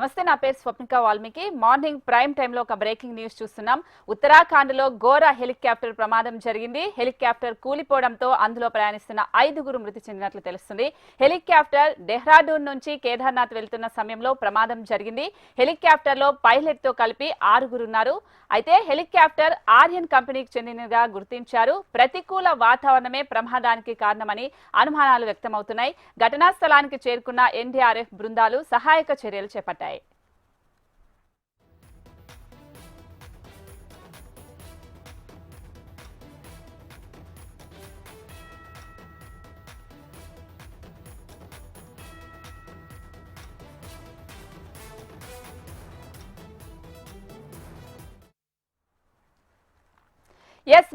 నమస్తే, నా పేరు Swapnika Valmiki. Morning prime time లో ఒక బ్రేకింగ్ న్యూస్ చూస్తున్నాం. ఉత్తరాఖండ్ లో ఘోర హెలికాప్టర్ ప్రమాదం జరిగింది. హెలికాప్టర్ కూలిపోవడంతో అందులో ప్రయాణిస్తున్న 5గురు మృతి చెందినట్లు తెలుస్తుంది. హెలికాప్టర్ డెహ్రాడూన్ నుంచి కేదార్నాథ్ వెళ్తున్న సమయంలో ప్రమాదం జరిగింది. హెలికాప్టర్ లో పైలట్ తో కలిపి 6గురు ఉన్నారు. అయితే హెలికాప్టర్ ఆర్యన్ కంపెనీకి చెందినదిగా గుర్తించారు. ప్రతికూల వాతావరణమే ప్రమాదానికి కారణమని అనుమానాలు వ్యక్తమవుతున్నాయి. ఘటనా స్థలానికి చేరుకున్న ఎన్డీఆర్ఎఫ్ బృందాలు సహాయక చర్యలు చేపట్టాయి.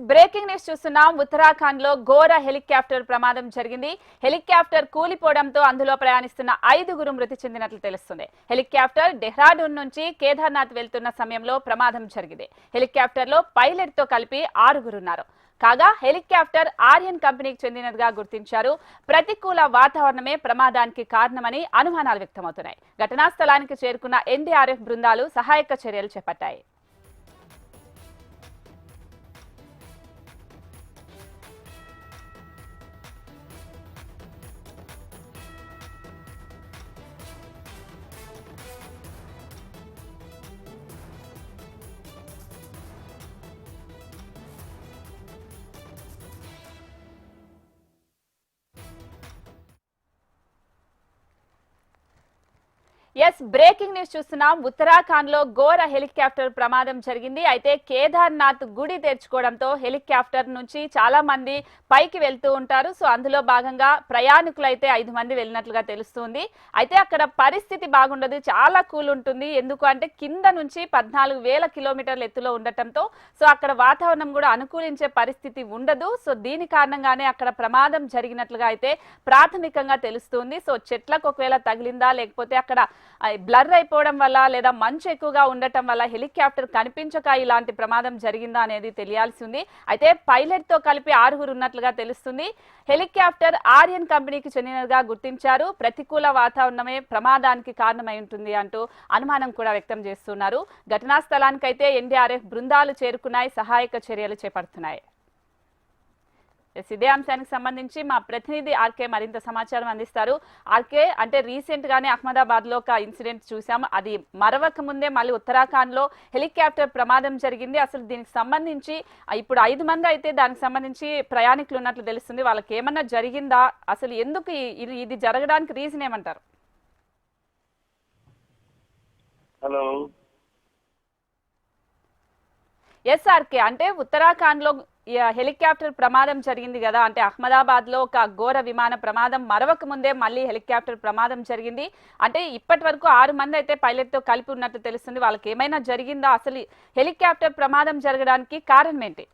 బ్రేకింగ్ న్యూస్ చూస్తున్నాం. ఉత్తరాఖండ్ లో ఘోర హెలికాప్టర్ ప్రమాదం జరిగింది. హెలికాప్టర్ కూలిపోవడంతో అందులో ప్రయాణిస్తున్న 5గురు మృతి చెందినట్లు తెలుస్తుంది. హెలికాప్టర్ డెహ్రాడూన్ నుంచి కేదార్నాథ్ వెళ్తున్న సమయంలో ప్రమాదం జరిగింది. హెలికాప్టర్ లో పైలట్ తో కలిపి 6గురు ఉన్నారు. కాగా హెలికాప్టర్ ఆర్యన్ కంపెనీకి చెందినదిగా గుర్తించారు. ప్రతికూల వాతావరణమే ప్రమాదానికి కారణమని అనుమానాలు వ్యక్తమవుతున్నాయి. ఘటనా స్థలానికి చేరుకున్న ఎన్డీఆర్ఎఫ్ బృందాలు సహాయక చర్యలు చేపట్టాయి. బ్రేకింగ్ న్యూస్ చూస్తున్నాం. ఉత్తరాఖండ్ లో ఘోర హెలికాప్టర్ ప్రమాదం జరిగింది. అయితే కేదార్నాథ్ గుడి తెరుచుకోవడంతో హెలికాప్టర్ నుంచి చాలా మంది పైకి వెళ్తూ ఉంటారు. సో అందులో భాగంగా ప్రయాణికులు అయితే 5 మంది వెళ్ళినట్లుగా తెలుస్తుంది. అయితే అక్కడ పరిస్థితి బాగుండదు, చాలా కూల్ ఉంటుంది. ఎందుకు అంటే కింద నుంచి 14,000 కిలోమీటర్ల ఎత్తులో ఉండటంతో సో అక్కడ వాతావరణం కూడా అనుకూలించే పరిస్థితి ఉండదు. సో దీని కారణంగానే అక్కడ ప్రమాదం జరిగినట్లుగా అయితే ప్రాథమికంగా తెలుస్తుంది. సో చెట్లకు ఒకవేళ తగిలిందా, లేకపోతే అక్కడ బ్లర్ అయిపోవడం వల్ల లేదా మంచు ఎక్కువగా ఉండటం వల్ల హెలికాప్టర్ కనిపించక ఇలాంటి ప్రమాదం జరిగిందా అనేది తెలియాల్సి ఉంది. అయితే పైలట్ తో కలిపి 6గురు ఉన్నట్లుగా తెలుస్తుంది. హెలికాప్టర్ ఆర్యన్ కంపెనీకి చెందినదిగా గుర్తించారు. ప్రతికూల వాతావరణమే ప్రమాదానికి కారణమై ఉంటుంది అంటూ అనుమానం కూడా వ్యక్తం చేస్తున్నారు. ఘటనా స్థలానికైతే ఎన్డీఆర్ఎఫ్ బృందాలు చేరుకున్నాయి, సహాయక చర్యలు చేపడుతున్నాయి. ఇదే అంశానికి సంబంధించి మా ప్రతినిధి ఆర్కే మరింత సమాచారం అందిస్తారు. ఆర్కే, అంటే రీసెంట్ గానే అహ్మదాబాద్ లో ఒక ఇన్సిడెంట్ చూసాం. అది మరవక ముందే మళ్ళీ ఉత్తరాఖండ్ లో హెలికాప్టర్ ప్రమాదం జరిగింది. అసలు దీనికి సంబంధించి ఇప్పుడు 5 మంది అయితే దానికి సంబంధించి ప్రయాణికులు ఉన్నట్లు తెలుస్తుంది. వాళ్ళకి ఏమన్నా జరిగిందా, అసలు ఎందుకు ఇది జరగడానికి రీజన్ ఏమంటారు? హలో, ఆర్కే, అంటే ఉత్తరాఖండ్ లో హెలికాప్టర్ ప్రమాదం జరిగింది కదా, అంటే అహ్మదాబాద్ లో ఒక ఘోర విమాన ప్రమాదం మరవక ముందే మళ్ళీ హెలికాప్టర్ ప్రమాదం జరిగింది. అంటే ఇప్పటి వరకు 6 మంది అయితే పైలట్ తో కలిపి ఉన్నట్టు తెలుస్తుంది. వాళ్ళకి ఏమైనా జరిగిందా? అసలు హెలికాప్టర్ ప్రమాదం జరగడానికి కారణం ఏంటి?